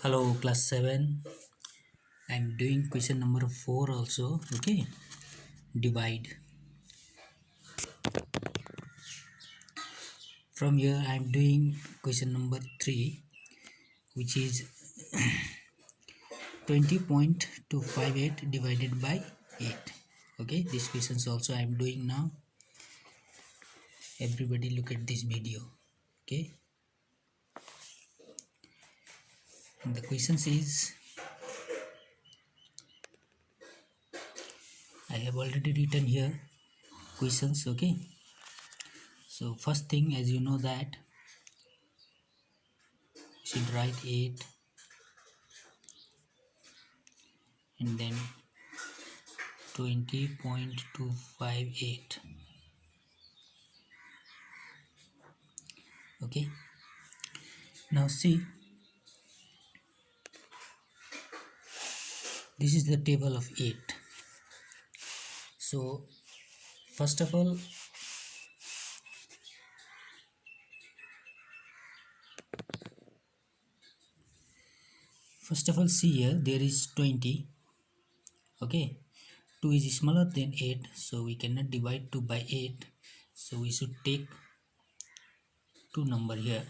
Hello, class 7. I'm doing question number 4 also. Okay, divide. From here, I'm doing question number 3, which is 20.258 divided by 8. Okay, these questions also I'm doing now. Everybody look at this video. Okay, and the questions is I have already written here questions. Okay, so first thing, as you know that you should write 8 and then 20.258. Okay, now see, this is the table of 8. So first of all, see here, there is 20. Okay, 2 is smaller than 8, so we cannot divide 2 by 8, so we should take 2 number here,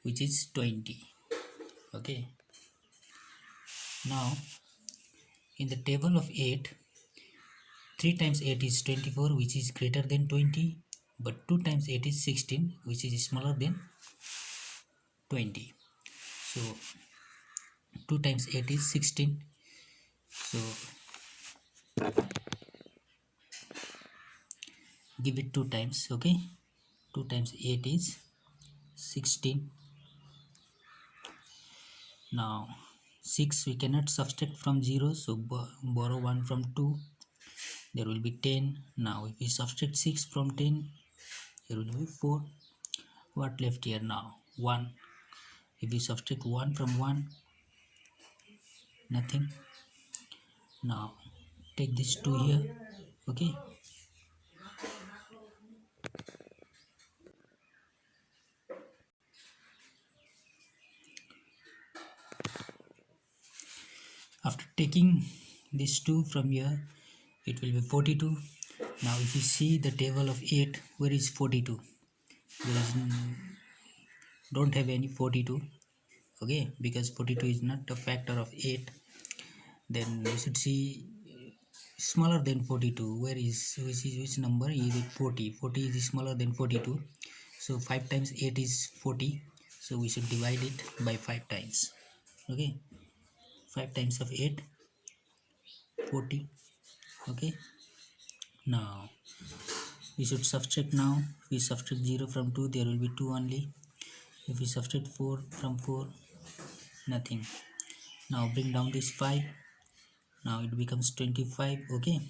which is 20. Okay, now in the table of 8, 3 times 8 is 24, which is greater than 20, but 2 times 8 is 16, which is smaller than 20. So 2 times 8 is 16. So give it 2 times. Okay, 2 times 8 is 16. Now 6 we cannot subtract from 0, so borrow 1 from 2, there will be 10. Now if we subtract 6 from 10, there will be 4. What left here now? 1. If we subtract 1 from 1, nothing. Now take this 2 here. Okay, after taking this 2 from here, it will be 42. Now if you see the table of 8, where is 42? There is don't have any 42. Okay, because 42 is not a factor of 8. Then we should see smaller than 42. Where is which number is it? 40. 40 is smaller than 42, so 5 times 8 is 40, so we should divide it by 5 times. Okay, 5 times of 8, 40. Okay, now we should subtract. Now if we subtract 0 from 2, there will be 2 only. If we subtract 4 from 4, nothing. Now bring down this 5. Now it becomes 25. Okay,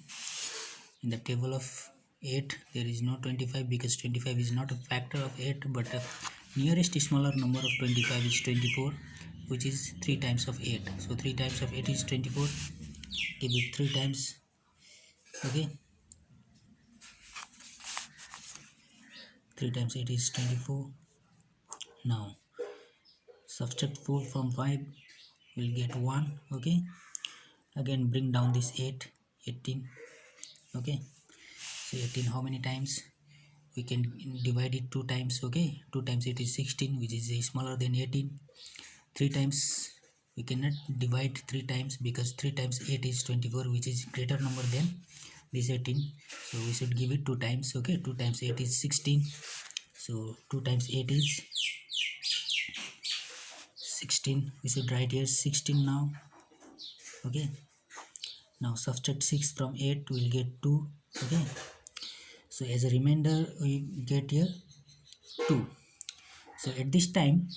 in the table of 8 there is no 25, because 25 is not a factor of 8, but the nearest smaller number of 25 is 24, which is 3 times of 8. So 3 times of 8 is 24. Give it 3 times. Okay, 3 times 8 is 24. Now subtract 4 from 5, we'll get 1. Okay, again bring down this 8, 18. Okay, so 18 how many times? We can divide it 2 times. Okay, 2 times 8 is 16, which is smaller than 18. 3 times we cannot divide 3 times, because 3 times 8 is 24, which is greater number than this 18, so we should give it 2 times. Okay, 2 times 8 is 16, so 2 times 8 is 16. We should write here 16 now. Okay, now subtract 6 from 8, we'll get 2. Okay, so as a remainder we get here 2. So at this time,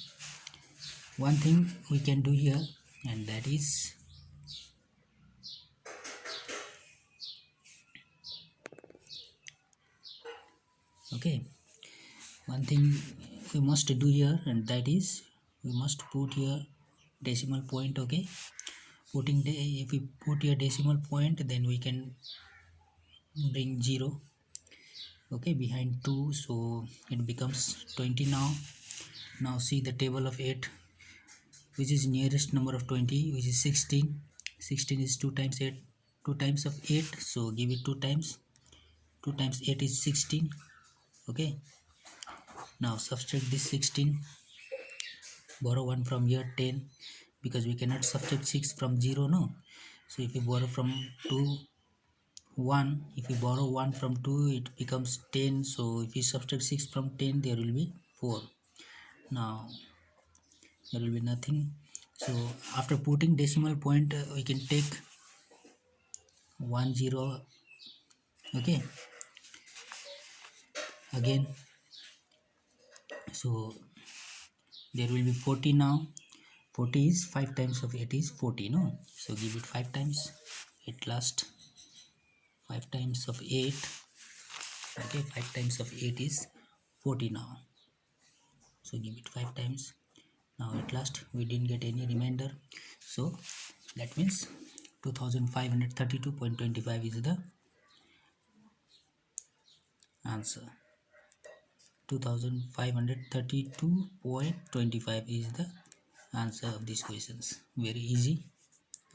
one thing we can do here, and that is okay, one thing we must do here, and that is we must put here decimal point. Okay, if we put here decimal point, then we can bring 0, okay, behind 2, so it becomes 20. Now see the table of 8, which is nearest number of 20, which is 16. 16 is 2 times 8, 2 times of 8, so give it 2 times. 2 times 8 is 16. Okay, now subtract this 16, borrow 1 from here, 10, because we cannot subtract 6 from 0, no. So if you borrow from 2, 1, if you borrow 1 from 2, it becomes 10. So if you subtract 6 from 10, there will be 4. Now there will be nothing. So after putting decimal point, we can take 1 0. Okay, again, so there will be 40 now. 40 is 5 times of 8 is 40, no. So give it 5 times. At last 5 times of 8. Okay, 5 times of 8 is 40 now. So give it 5 times. Now at last we didn't get any remainder, so that means 2532.25 is the answer. 2532.25 is the answer of these questions. Very easy.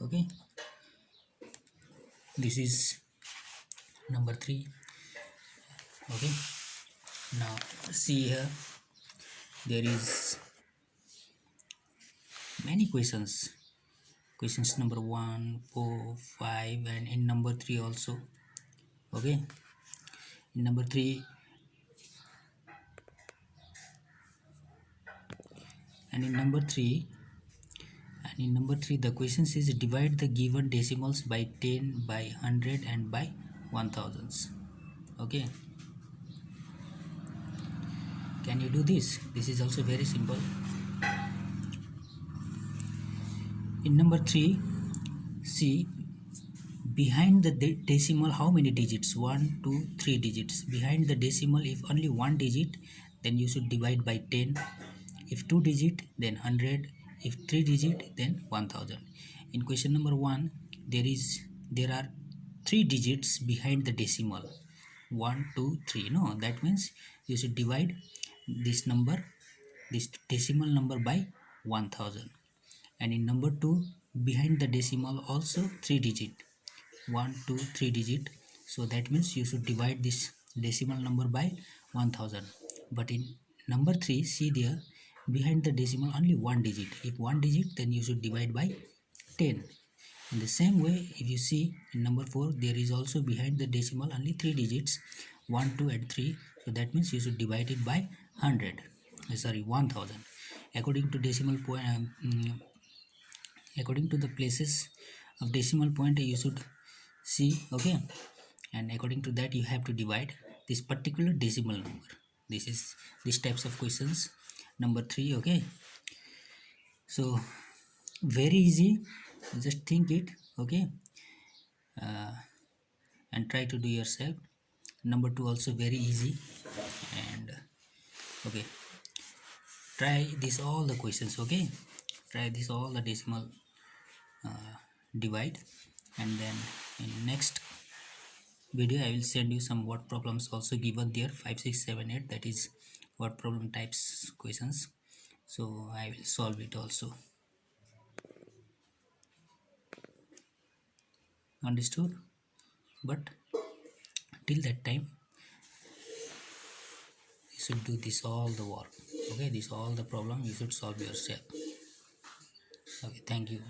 Okay, this is number 3. Okay, now see here, there is many questions number 1, 4, 5, and in number 3 also. Okay, in number 3 and in number 3 the question says divide the given decimals by 10, by 100, and by 1000s. Okay, can you do this? This is also very simple. In number 3, see, behind the decimal how many digits? 1, 2, 3 digits. Behind the decimal, if only 1 digit, then you should divide by 10. If 2 digit, then 100. If 3 digit, then 1000. In question number 1, there are 3 digits behind the decimal. 1, 2, 3. No, that means you should divide this decimal number by 1000. And in number 2, behind the decimal also 3 digit. 1, 2, 3 digit. So that means you should divide this decimal number by 1000. But in number 3, see there, behind the decimal only 1 digit. If 1 digit, then you should divide by 10. In the same way, if you see in number 4, there is also behind the decimal only 3 digits, 1, 2, and 3. So that means you should divide it by 1000. According to decimal point, according to the places of decimal point, you should see. Okay, and according to that you have to divide this particular decimal number. This is these types of questions number 3. Okay, so very easy, just think it. Okay, and try to do yourself. Number 2 also very easy. And okay, try this all the questions. Okay, try this all the decimal divide, and then in next video I will send you some word problems also given there, 5, 6, 7, 8, that is word problem types questions. So I will solve it also. Understood? But till that time you should do this all the work. Okay, this all the problem you should solve yourself. Okay, thank you.